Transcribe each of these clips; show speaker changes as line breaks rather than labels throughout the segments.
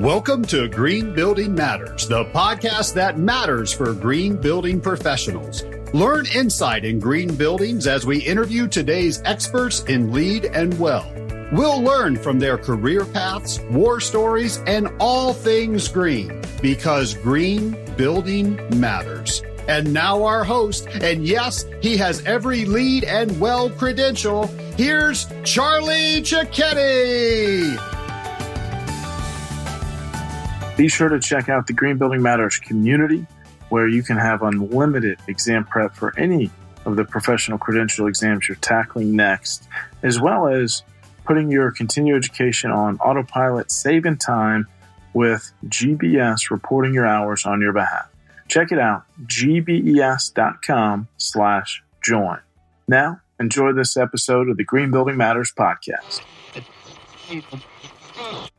Welcome to Green Building Matters, the podcast that matters for green building professionals. Learn insight in green buildings as we interview today's experts in LEED and WELL. We'll learn from their career paths, war stories, and all things green, because green building matters. And now our host, and yes, he has every LEED and WELL credential. Here's Charlie Cicchetti.
Be sure to check out the Green Building Matters community, where you can have unlimited exam prep for any of the professional credential exams you're tackling next, as well as putting your continuing education on autopilot, saving time with GBS reporting your hours on your behalf. Check it out, gbes.com/join. Now, enjoy this episode of the Green Building Matters podcast.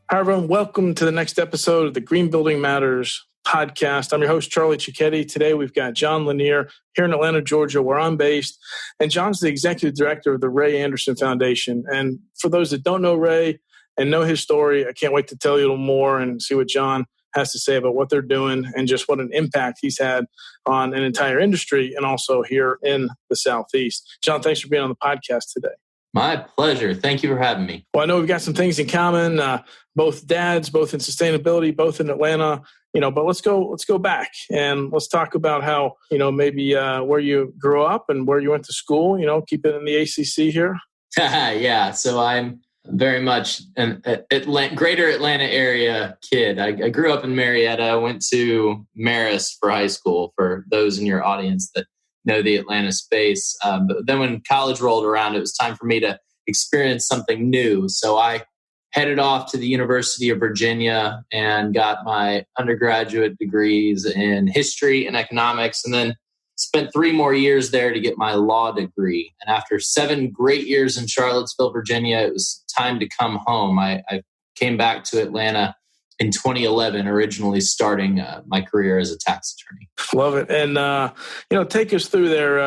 Hi, everyone. Welcome to the next episode of the Green Building Matters podcast. I'm your host, Charlie Cicchetti. Today, we've got John Lanier here in Atlanta, Georgia, where I'm based. And John's the executive director of the Ray Anderson Foundation. And for those that don't know Ray and know his story, I can't wait to tell you a little more and see what John has to say about what they're doing and just what an impact he's had on an entire industry and also here in the Southeast. John, thanks for being on the podcast today.
My pleasure. Thank you for having me.
Well, I know we've got some things in common, both dads, both in sustainability, both in Atlanta, but let's go back and let's talk about how, maybe where you grew up and where you went to school, keep it in the ACC here.
Yeah. So I'm very much an greater Atlanta area kid. I grew up in Marietta. I went to Marist for high school, for those in your audience that know the Atlanta space. But then when college rolled around, it was time for me to experience something new. So I headed off to the University of Virginia and got my undergraduate degrees in history and economics, and then spent 3 more years there to get my law degree. And after 7 great years in Charlottesville, Virginia, it was time to come home. I came back to Atlanta in 2011, originally starting my career as a tax attorney.
Love it. And, take us through their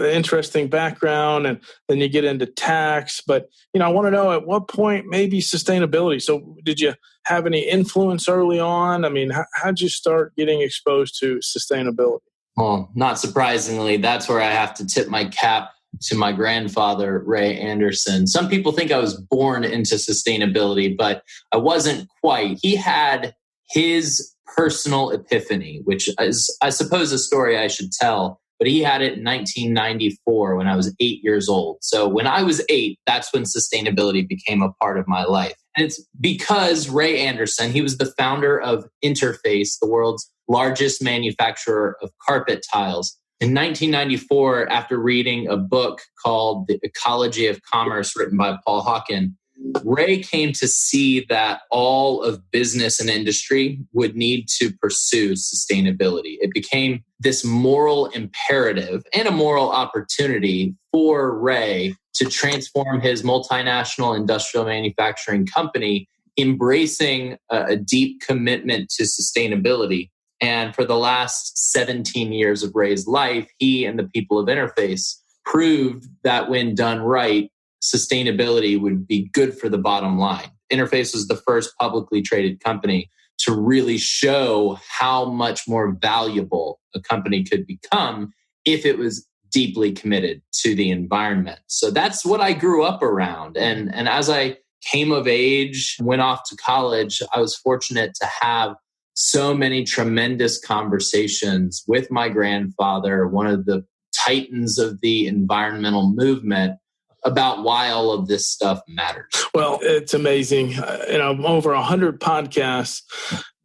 interesting background, and then you get into tax. But, I want to know at what point maybe sustainability. So did you have any influence early on? I mean, how'd you start getting exposed to sustainability?
Well, not surprisingly, that's where I have to tip my cap to my grandfather, Ray Anderson. Some people think I was born into sustainability, but I wasn't quite. He had his personal epiphany, which is, I suppose, a story I should tell, but he had it in 1994 when I was 8 years old. So when I was 8, that's when sustainability became a part of my life. And it's because Ray Anderson, he was the founder of Interface, the world's largest manufacturer of carpet tiles. In 1994, after reading a book called The Ecology of Commerce, written by Paul Hawken, Ray came to see that all of business and industry would need to pursue sustainability. It became this moral imperative and a moral opportunity for Ray to transform his multinational industrial manufacturing company, embracing a deep commitment to sustainability. And for the last 17 years of Ray's life, he and the people of Interface proved that when done right, sustainability would be good for the bottom line. Interface was the first publicly traded company to really show how much more valuable a company could become if it was deeply committed to the environment. So that's what I grew up around. And as I came of age, went off to college, I was fortunate to have so many tremendous conversations with my grandfather, one of the titans of the environmental movement, about why all of this stuff matters.
Well, it's amazing. I'm over 100 podcasts,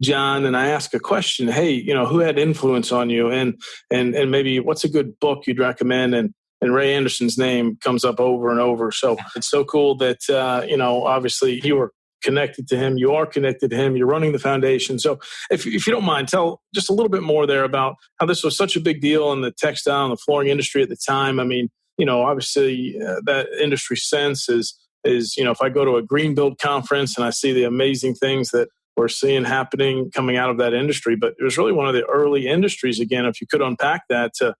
John, and I ask a question, hey, who had influence on you? And maybe what's a good book you'd recommend? And Ray Anderson's name comes up over and over. So it's so cool that, obviously you were connected to him. You are connected to him. You're running the foundation. So if you don't mind, tell just a little bit more there about how this was such a big deal in the textile and the flooring industry at the time. I mean, obviously that industry sense is, if I go to a green build conference and I see the amazing things that we're seeing happening coming out of that industry. But it was really one of the early industries, again, if you could unpack that, to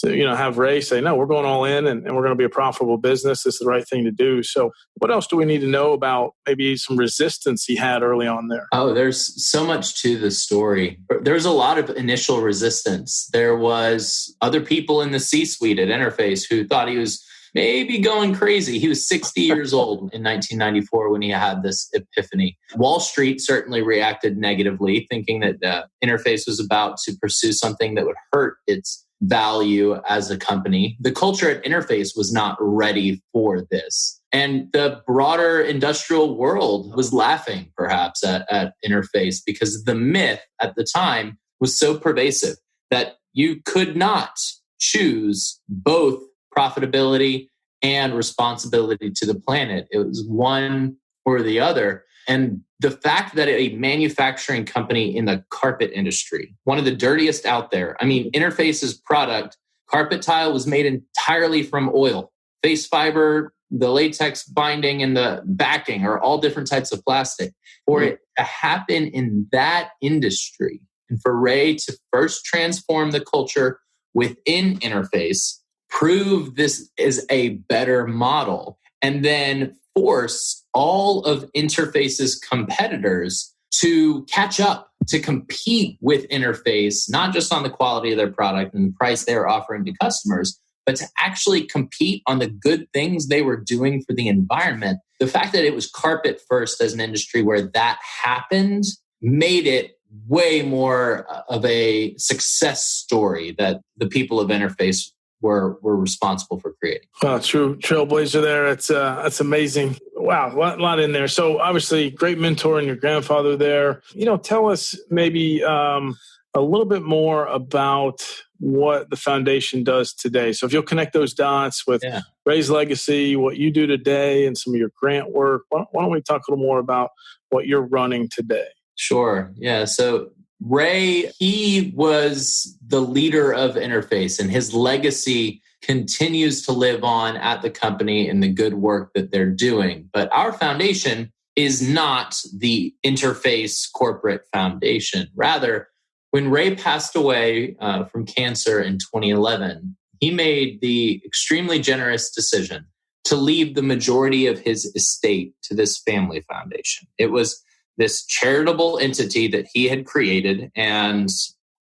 have Ray say, no, we're going all in and we're going to be a profitable business. This is the right thing to do. So what else do we need to know about maybe some resistance he had early on there?
Oh, there's so much to the story. There's a lot of initial resistance. There was other people in the C-suite at Interface who thought he was maybe going crazy. He was 60 years old in 1994 when he had this epiphany. Wall Street certainly reacted negatively, thinking that Interface was about to pursue something that would hurt its value as a company. The culture at Interface was not ready for this. And the broader industrial world was laughing, perhaps, at Interface, because the myth at the time was so pervasive that you could not choose both profitability and responsibility to the planet. It was one or the other. And the fact that a manufacturing company in the carpet industry, one of the dirtiest out there, Interface's product, carpet tile, was made entirely from oil. Face fiber, the latex binding, and the backing are all different types of plastic. For it to happen in that industry, and for Ray to first transform the culture within Interface, prove this is a better model, and then force all of Interface's competitors to catch up, to compete with Interface, not just on the quality of their product and the price they were offering to customers, but to actually compete on the good things they were doing for the environment. The fact that it was carpet first as an industry where that happened made it way more of a success story that the people of Interface were responsible for creating.
Wow, true trailblazer there. That's amazing. Wow, a lot in there. So obviously, great mentor in your grandfather there. Tell us maybe a little bit more about what the foundation does today. So if you'll connect those dots with Ray's legacy, what you do today, and some of your grant work, why don't we talk a little more about what you're running today?
Sure. Yeah. So Ray, he was the leader of Interface, and his legacy continues to live on at the company in the good work that they're doing. But our foundation is not the Interface corporate foundation. Rather, when Ray passed away from cancer in 2011, he made the extremely generous decision to leave the majority of his estate to this family foundation. It was this charitable entity that he had created. And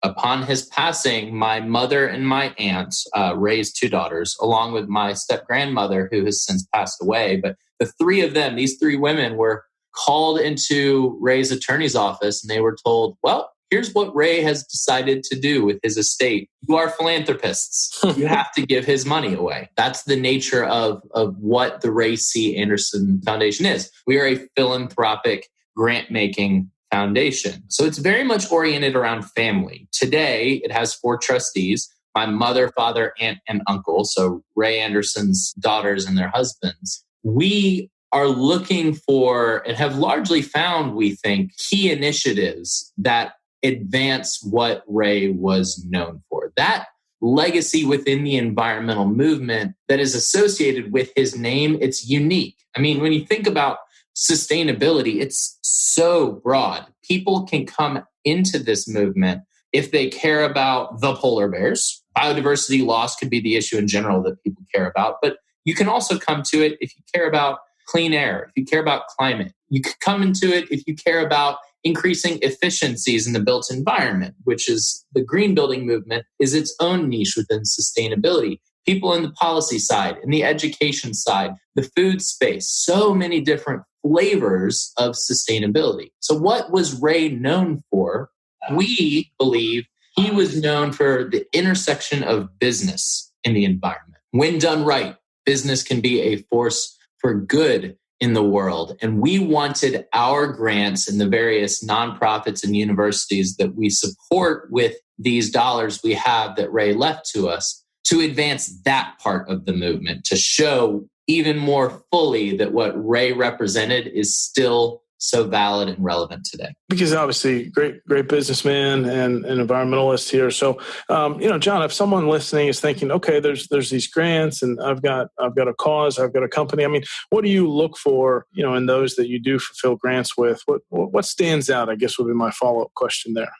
upon his passing, my mother and my aunt, Ray's two daughters, along with my step-grandmother, who has since passed away, but the three of them, these three women, were called into Ray's attorney's office, and they were told, well, here's what Ray has decided to do with his estate. You are philanthropists. You have to give his money away. That's the nature of what the Ray C. Anderson Foundation is. We are a philanthropic grant-making foundation. So it's very much oriented around family. Today, it has 4 trustees, my mother, father, aunt, and uncle, so Ray Anderson's daughters and their husbands. We are looking for, and have largely found, we think, key initiatives that advance what Ray was known for. That legacy within the environmental movement that is associated with his name, it's unique. When you think about sustainability, it's so broad. People can come into this movement if they care about the polar bears. Biodiversity loss could be the issue in general that people care about, but you can also come to it if you care about clean air, if you care about climate. You could come into it if you care about increasing efficiencies in the built environment, which is the green building movement is its own niche within sustainability. People in the policy side, in the education side, the food space, so many different flavors of sustainability. So what was Ray known for? We believe he was known for the intersection of business and the environment. When done right, business can be a force for good in the world. And we wanted our grants and the various nonprofits and universities that we support with these dollars we have that Ray left to us to advance that part of the movement, to show even more fully that what Ray represented is still so valid and relevant today.
Because obviously, great businessman and an environmentalist here. So, John, if someone listening is thinking, okay, there's these grants, and I've got a cause, I've got a company. I mean, what do you look for, in those that you do fulfill grants with? What stands out? I guess would be my follow-up question there.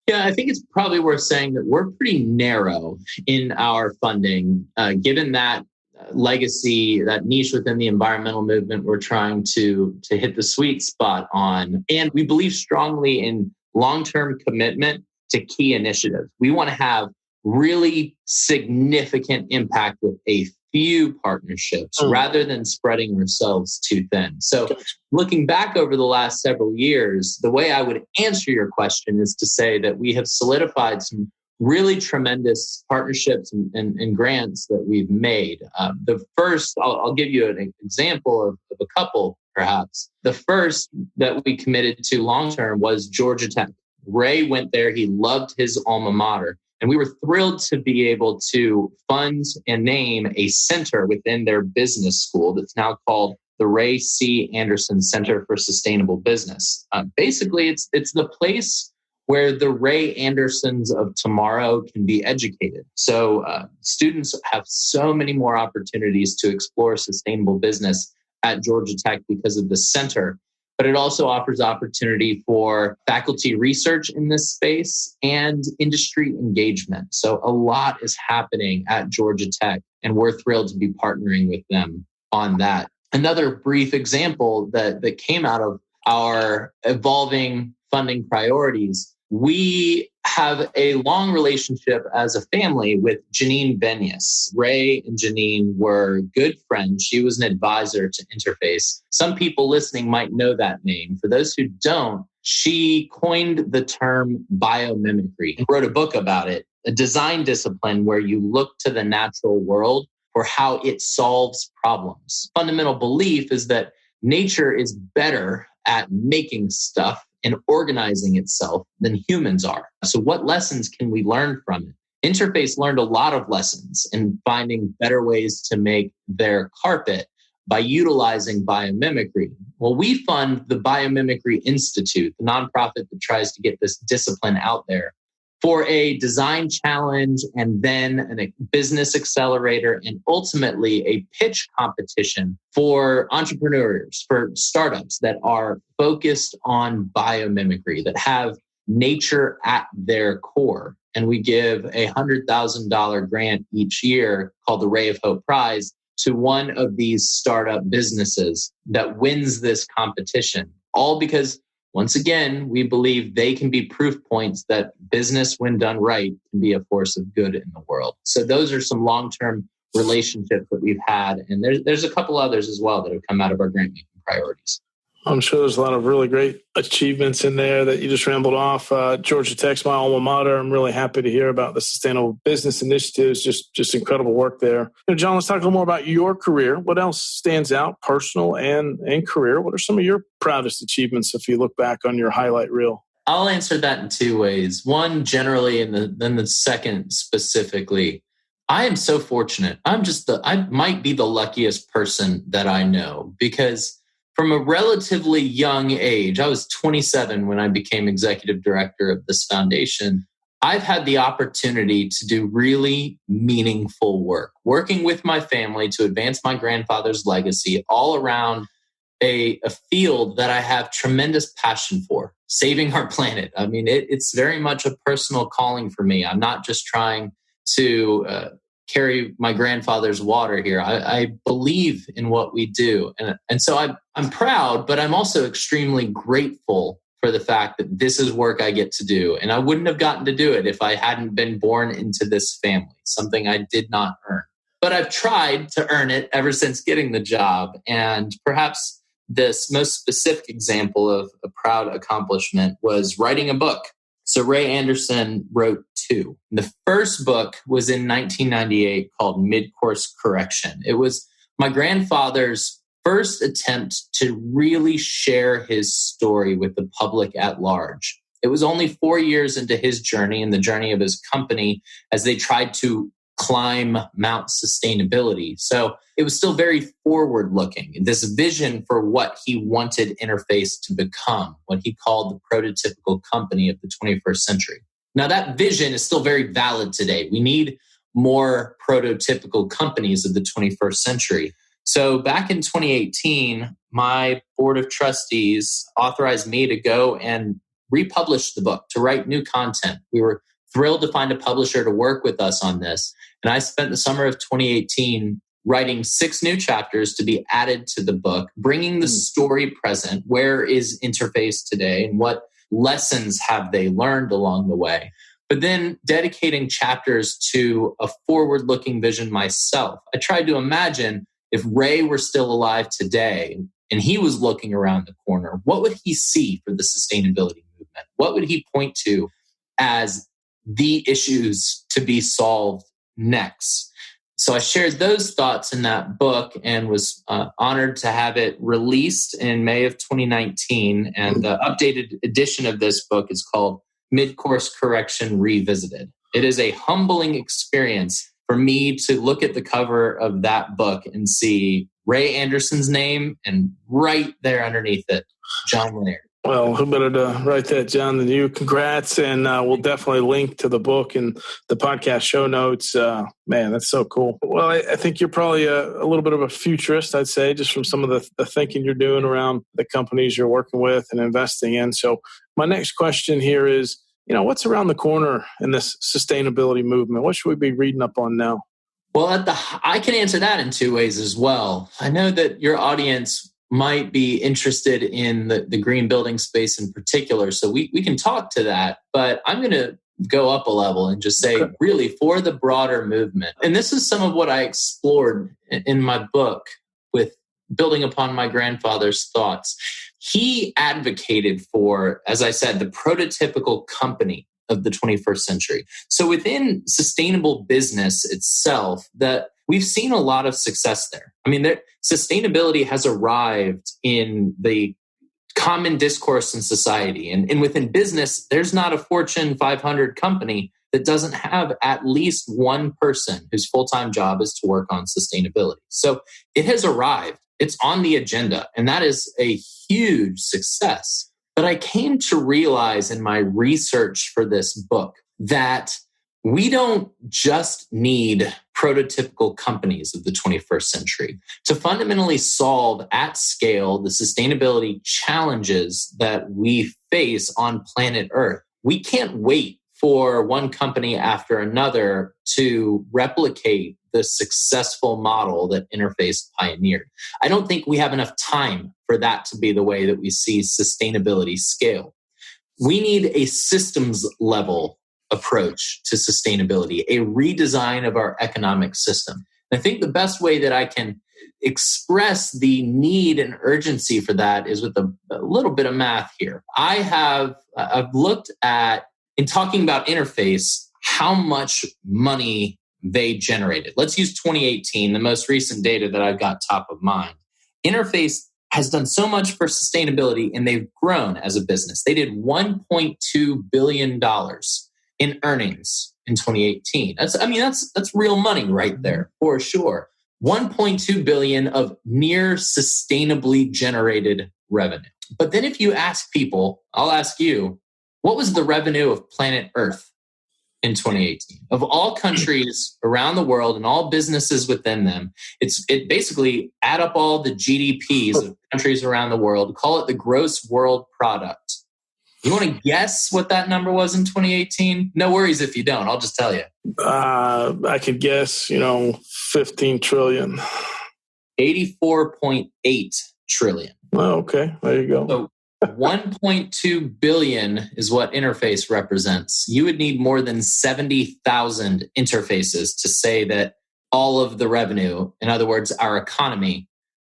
Yeah, I think it's probably worth saying that we're pretty narrow in our funding, given that legacy, that niche within the environmental movement we're trying to hit the sweet spot on. And we believe strongly in long-term commitment to key initiatives. We want to have really significant impact with a few partnerships rather than spreading ourselves too thin. So looking back over the last several years, the way I would answer your question is to say that we have solidified some really tremendous partnerships and grants that we've made. The first, I'll give you an example of a couple, perhaps. The first that we committed to long-term was Georgia Tech. Ray went there. He loved his alma mater. And we were thrilled to be able to fund and name a center within their business school that's now called the Ray C. Anderson Center for Sustainable Business. Basically, it's the place where the Ray Andersons of tomorrow can be educated. So students have so many more opportunities to explore sustainable business at Georgia Tech because of the center. But it also offers opportunity for faculty research in this space and industry engagement. So a lot is happening at Georgia Tech, and we're thrilled to be partnering with them on that. Another brief example that came out of our evolving funding priorities, we have a long relationship as a family with Janine Benyus. Ray and Janine were good friends. She was an advisor to Interface. Some people listening might know that name. For those who don't, she coined the term biomimicry and wrote a book about it, a design discipline where you look to the natural world for how it solves problems. Fundamental belief is that nature is better at making stuff and organizing itself than humans are. So what lessons can we learn from it? Interface learned a lot of lessons in finding better ways to make their carpet by utilizing biomimicry. Well, we fund the Biomimicry Institute, the nonprofit that tries to get this discipline out there, for a design challenge and then a business accelerator and ultimately a pitch competition for entrepreneurs, for startups that are focused on biomimicry, that have nature at their core. And we give a $100,000 grant each year called the Ray of Hope Prize to one of these startup businesses that wins this competition, all because once again, we believe they can be proof points that business, when done right, can be a force of good in the world. So those are some long-term relationships that we've had. And there's a couple others as well that have come out of our grant-making priorities.
I'm sure there's a lot of really great achievements in there that you just rambled off. Georgia Tech's my alma mater. I'm really happy to hear about the sustainable business initiatives. Just incredible work there. John, let's talk a little more about your career. What else stands out, personal and career? What are some of your proudest achievements if you look back on your highlight reel?
I'll answer that in two ways. One, generally, and then the second specifically. I am so fortunate. I might be the luckiest person that I know, because from a relatively young age, I was 27 when I became executive director of this foundation. I've had the opportunity to do really meaningful work, working with my family to advance my grandfather's legacy all around a field that I have tremendous passion for, saving our planet. I mean, it's very much a personal calling for me. I'm not just trying to carry my grandfather's water here. I believe in what we do. And so I'm proud, but I'm also extremely grateful for the fact that this is work I get to do. And I wouldn't have gotten to do it if I hadn't been born into this family, something I did not earn. But I've tried to earn it ever since getting the job. And perhaps this most specific example of a proud accomplishment was writing a book. So Ray Anderson wrote two. The first book was in 1998 called Mid-Course Correction. It was my grandfather's first attempt to really share his story with the public at large. It was only 4 years into his journey and the journey of his company as they tried to climb Mount Sustainability. So it was still very forward looking. This vision for what he wanted Interface to become, what he called the prototypical company of the 21st century. Now that vision is still very valid today. We need more prototypical companies of the 21st century. So back in 2018, my board of trustees authorized me to go and republish the book, to write new content. We were thrilled to find a publisher to work with us on this. And I spent the summer of 2018 writing 6 new chapters to be added to the book, bringing the story present. Where is Interface today and what lessons have they learned along the way? But then dedicating chapters to a forward-looking vision myself. I tried to imagine if Ray were still alive today and he was looking around the corner, what would he see for the sustainability movement? What would he point to as the issues to be solved next? So I shared those thoughts in that book and was honored to have it released in May of 2019. And the updated edition of this book is called Mid-Course Correction Revisited. It is a humbling experience for me to look at the cover of that book and see Ray Anderson's name and right there underneath it, John Lanier.
Well, who better to write that, John, than you? Congrats. And we'll definitely link to the book and the podcast show notes. Man, that's so cool. Well, I think you're probably a little bit of a futurist, I'd say, just from some of the thinking you're doing around the companies you're working with and investing in. So my next question here is, what's around the corner in this sustainability movement? What should we be reading up on now?
Well, I can answer that in 2 ways as well. I know that your audience might be interested in the green building space in particular. So we can talk to that, but I'm going to go up a level and just say really for the broader movement. And this is some of what I explored in my book with building upon my grandfather's thoughts. He advocated for, as I said, the prototypical company of the 21st century. So within sustainable business itself, that we've seen a lot of success there. I mean, sustainability has arrived in the common discourse in society. And within business, there's not a Fortune 500 company that doesn't have at least one person whose full-time job is to work on sustainability. So it has arrived. It's on the agenda. And that is a huge success. But I came to realize in my research for this book that we don't just need prototypical companies of the 21st century to fundamentally solve at scale the sustainability challenges that we face on planet Earth. We can't wait for one company after another to replicate the successful model that Interface pioneered. I don't think we have enough time for that to be the way that we see sustainability scale. We need a systems level approach to sustainability, a redesign of our economic system. And I think the best way that I can express the need and urgency for that is with a little bit of math here. I've looked at, in talking about Interface, how much money they generated. Let's use 2018, the most recent data that I've got top of mind. Interface has done so much for sustainability and they've grown as a business. They did $1.2 billion in earnings in 2018. That's real money right there for sure. 1.2 billion of near sustainably generated revenue. But then if you ask people, I'll ask you, what was the revenue of planet Earth in 2018? Of all countries around the world and all businesses within them, it basically add up all the GDPs of countries around the world, call it the gross world product. You want to guess what that number was in 2018? No worries if you don't. I'll just tell you.
I could guess, 15 trillion.
84.8 trillion.
Oh, okay. There you go.
So 1.2 billion is what Interface represents. You would need more than 70,000 interfaces to say that all of the revenue, in other words, our economy,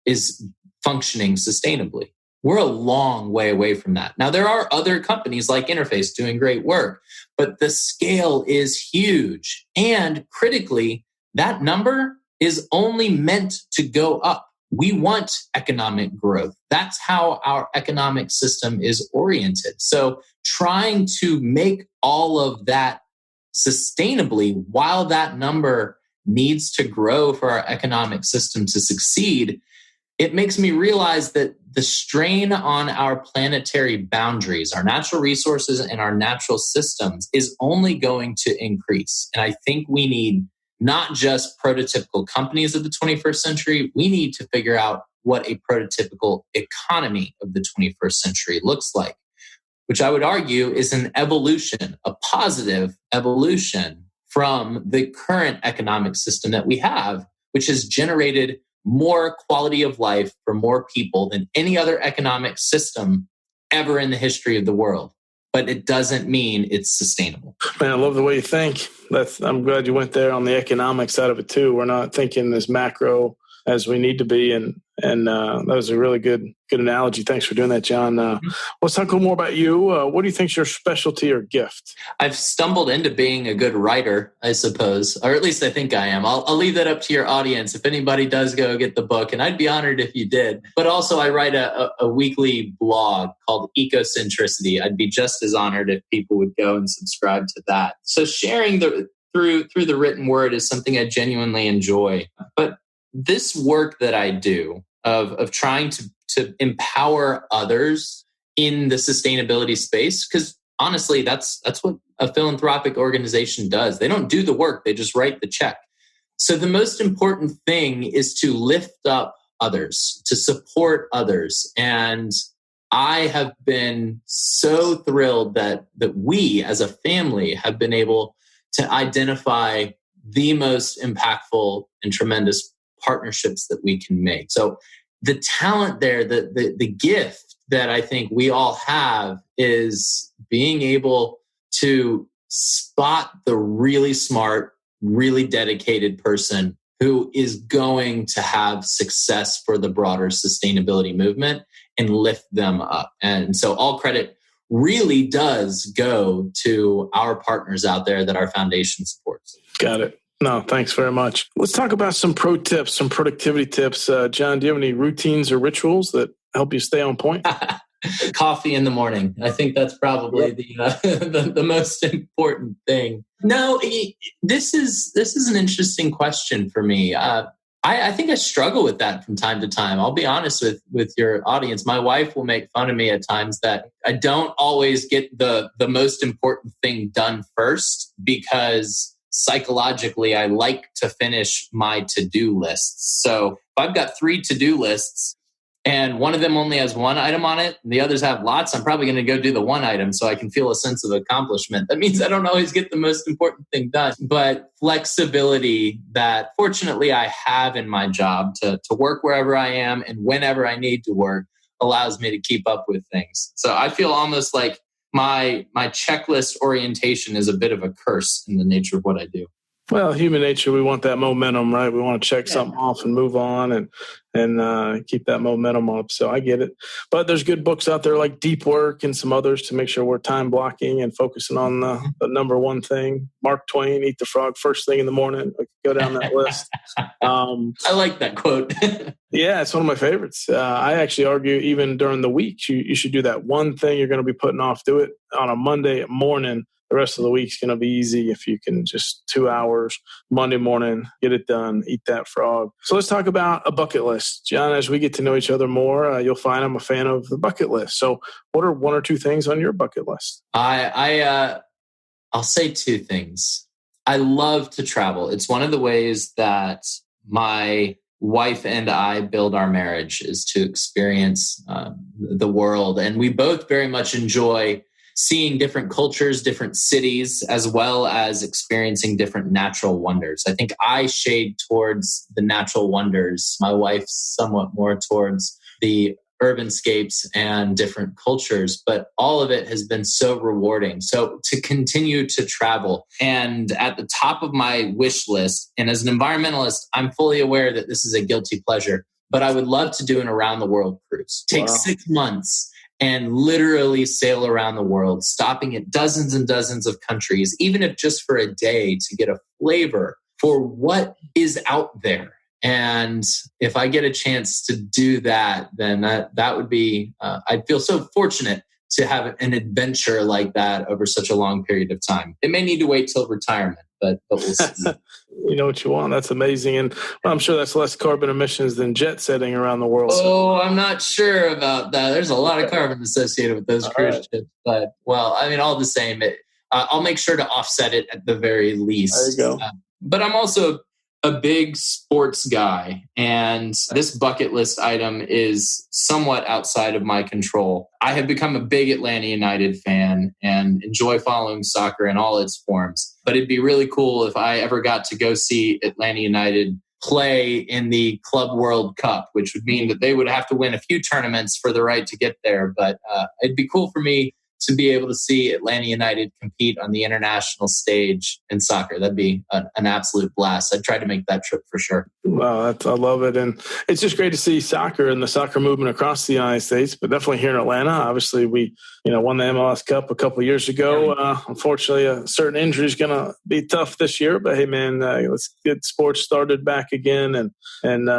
is functioning sustainably. We're a long way away from that. Now, there are other companies like Interface doing great work, but the scale is huge. And critically, that number is only meant to go up. We want economic growth. That's how our economic system is oriented. So trying to make all of that sustainably while that number needs to grow for our economic system to succeed, it makes me realize that the strain on our planetary boundaries, our natural resources and our natural systems is only going to increase. And I think we need not just prototypical companies of the 21st century, we need to figure out what a prototypical economy of the 21st century looks like, which I would argue is an evolution, a positive evolution from the current economic system that we have, which has generated more quality of life for more people than any other economic system ever in the history of the world. But it doesn't mean it's sustainable.
Man, I love the way you think. I'm glad you went there on the economic side of it too. We're not thinking as macro as we need to be, and that was a really good analogy. Thanks for doing that, John. Let's talk a little more about you. What do you think is your specialty or gift?
I've stumbled into being a good writer, I suppose, or at least I think I am. I'll leave that up to your audience if anybody does go get the book, and I'd be honored if you did. But also, I write a weekly blog called Ecocentricity. I'd be just as honored if people would go and subscribe to that. So sharing through the written word is something I genuinely enjoy. But this work that I do of trying to empower others in the sustainability space, because honestly, that's what a philanthropic organization does. They don't do the work, they just write the check. So the most important thing is to lift up others, to support others. And I have been so thrilled that we as a family have been able to identify the most impactful and tremendous partnerships that we can make. So the talent there, the gift that I think we all have is being able to spot the really smart, really dedicated person who is going to have success for the broader sustainability movement and lift them up. And so all credit really does go to our partners out there that our foundation supports.
Got it. No, thanks very much. Let's talk about some pro tips, some productivity tips. John, do you have any routines or rituals that help you stay on point?
Coffee in the morning. I think that's probably the most important thing. No, this is an interesting question for me. I think I struggle with that from time to time. I'll be honest with your audience. My wife will make fun of me at times that I don't always get the most important thing done first, because psychologically, I like to finish my to-do lists. So if I've got 3 to-do lists and one of them only has 1 item on it and the others have lots, I'm probably going to go do the 1 item so I can feel a sense of accomplishment. That means I don't always get the most important thing done. But flexibility that fortunately I have in my job to work wherever I am and whenever I need to work allows me to keep up with things. So I feel almost like my checklist orientation is a bit of a curse in the nature of what I do.
Well, human nature, we want that momentum, right? We want to check something off and move on and keep that momentum up. So I get it. But there's good books out there like Deep Work and some others to make sure we're time blocking and focusing on the number one thing. Mark Twain, Eat the Frog first thing in the morning. We could go down that list.
I like that quote.
Yeah, it's one of my favorites. I actually argue even during the week, you should do that one thing you're going to be putting off. Do it on a Monday morning. The rest of the week's going to be easy if you can just 2 hours, Monday morning, get it done, eat that frog. So let's talk about a bucket list. John, as we get to know each other more, you'll find I'm a fan of the bucket list. So what are 1 or 2 things on your bucket list?
I'll say 2 things. I love to travel. It's one of the ways that my wife and I build our marriage is to experience the world. And we both very much enjoy seeing different cultures, different cities, as well as experiencing different natural wonders. I think I shade towards the natural wonders. My wife's somewhat more towards the urbanscapes and different cultures, but all of it has been so rewarding. So to continue to travel, and at the top of my wish list, and as an environmentalist, I'm fully aware that this is a guilty pleasure, but I would love to do an around the world cruise. Take 6 months and literally sail around the world, stopping at dozens and dozens of countries, even if just for a day, to get a flavor for what is out there. And if I get a chance to do that, then that would be, I'd feel so fortunate to have an adventure like that over such a long period of time. It may need to wait till retirement, but we'll see.
You know what you want. That's amazing. And I'm sure that's less carbon emissions than jet setting around the world.
Oh, I'm not sure about that. There's a lot of carbon associated with those cruise ships. But, well, I mean, all the same, I'll make sure to offset it at the very least.
There you go.
But I'm also a big sports guy, and this bucket list item is somewhat outside of my control. I have become a big Atlanta United fan and enjoy following soccer in all its forms. But it'd be really cool if I ever got to go see Atlanta United play in the Club World Cup, which would mean that they would have to win a few tournaments for the right to get there. But it'd be cool for me to be able to see Atlanta United compete on the international stage in soccer. That'd be an absolute blast. I'd try to make that trip for sure.
Wow, I love it. And it's just great to see soccer and the soccer movement across the United States, but definitely here in Atlanta. Obviously, we won the MLS Cup a couple of years ago. Unfortunately, a certain injury is going to be tough this year. But hey, man, let's get sports started back again. And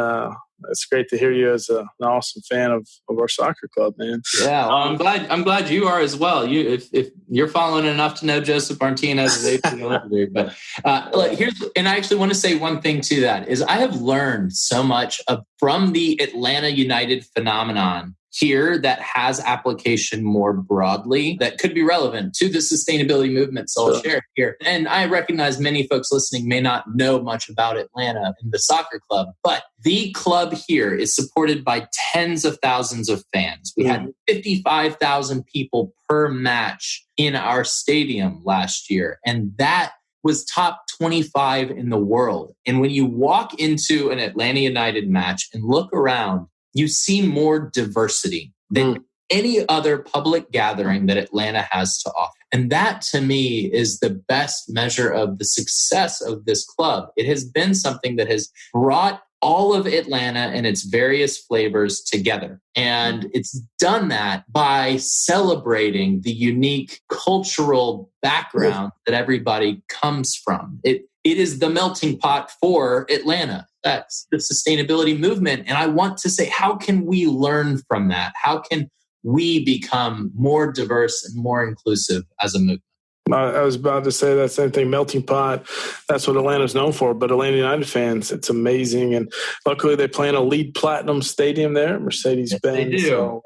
it's great to hear you as an awesome fan of our soccer club, man.
Yeah, well, I'm glad you are as well. If you're following enough to know Joseph Martinez is but and I actually want to say one thing to that is I have learned so much from the Atlanta United phenomenon here that has application more broadly that could be relevant to the sustainability movement. So I'll share it here. And I recognize many folks listening may not know much about Atlanta and the soccer club, but the club here is supported by tens of thousands of fans. We had 55,000 people per match in our stadium last year. And that was top 25 in the world. And when you walk into an Atlanta United match and look around, you see more diversity than any other public gathering that Atlanta has to offer. And that, to me, is the best measure of the success of this club. It has been something that has brought all of Atlanta and its various flavors together. And it's done that by celebrating the unique cultural background that everybody comes from. It is the melting pot for Atlanta. That's the sustainability movement. And I want to say, how can we learn from that? How can we become more diverse and more inclusive as a movement?
I was about to say that same thing, melting pot. That's what Atlanta's known for. But Atlanta United fans, it's amazing. And luckily they play in a LEED Platinum stadium there, Mercedes-Benz.
They do.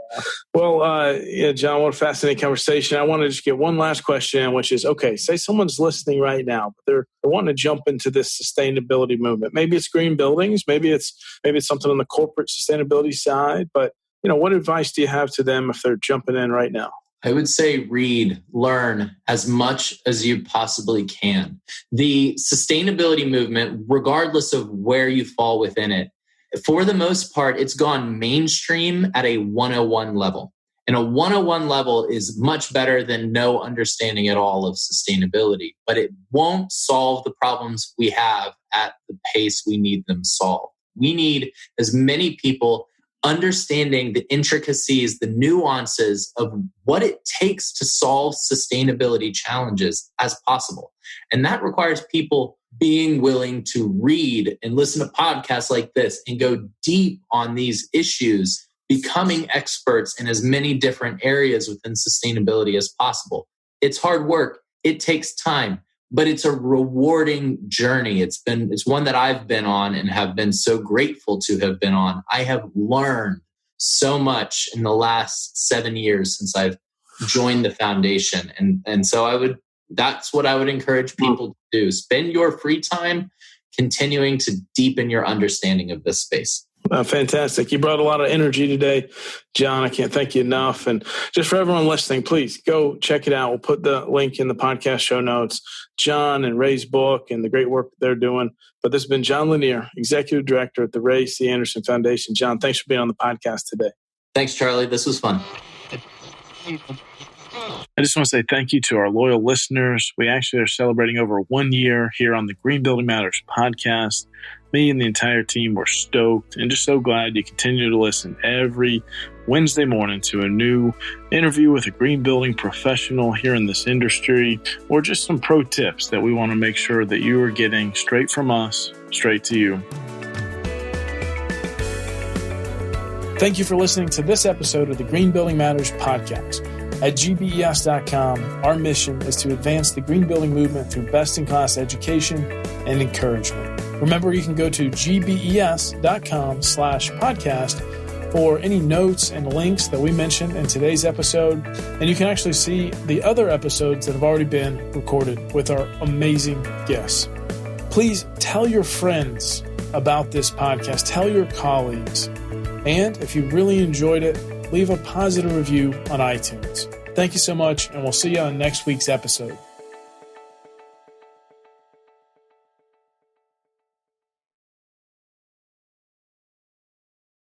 So, John, what a fascinating conversation. I want to just get one last question, which is, okay, say someone's listening right now, but they're wanting to jump into this sustainability movement. Maybe it's green buildings. Maybe it's something on the corporate sustainability side. But, what advice do you have to them if they're jumping in right now?
I would say read, learn as much as you possibly can. The sustainability movement, regardless of where you fall within it, for the most part, it's gone mainstream at a 101 level. And a 101 level is much better than no understanding at all of sustainability, but it won't solve the problems we have at the pace we need them solved. We need as many people understanding the intricacies, the nuances of what it takes to solve sustainability challenges as possible. And that requires people being willing to read and listen to podcasts like this and go deep on these issues, becoming experts in as many different areas within sustainability as possible. It's hard work. It takes time, but it's a rewarding journey. It's one that I've been on and have been so grateful to have been on. I have learned so much in the last 7 years since I've joined the foundation. And so that's what I would encourage people to do. Spend your free time continuing to deepen your understanding of this space.
Fantastic. You brought a lot of energy today, John. I can't thank you enough. And just for everyone listening, please go check it out. We'll put the link in the podcast show notes, John and Ray's book and the great work they're doing. But this has been John Lanier, Executive Director at the Ray C. Anderson Foundation. John, thanks for being on the podcast today.
Thanks, Charlie. This was fun.
I just want to say thank you to our loyal listeners. We actually are celebrating over 1 year here on the Green Building Matters podcast. Me and the entire team were stoked and just so glad you continue to listen every Wednesday morning to a new interview with a green building professional here in this industry, or just some pro tips that we want to make sure that you are getting straight from us, straight to you. Thank you for listening to this episode of the Green Building Matters podcast. At gbes.com, our mission is to advance the green building movement through best-in-class education and encouragement. Remember, you can go to gbes.com/podcast for any notes and links that we mentioned in today's episode. And you can actually see the other episodes that have already been recorded with our amazing guests. Please tell your friends about this podcast. Tell your colleagues. And if you really enjoyed it, leave a positive review on iTunes. Thank you so much, and we'll see you on next week's episode.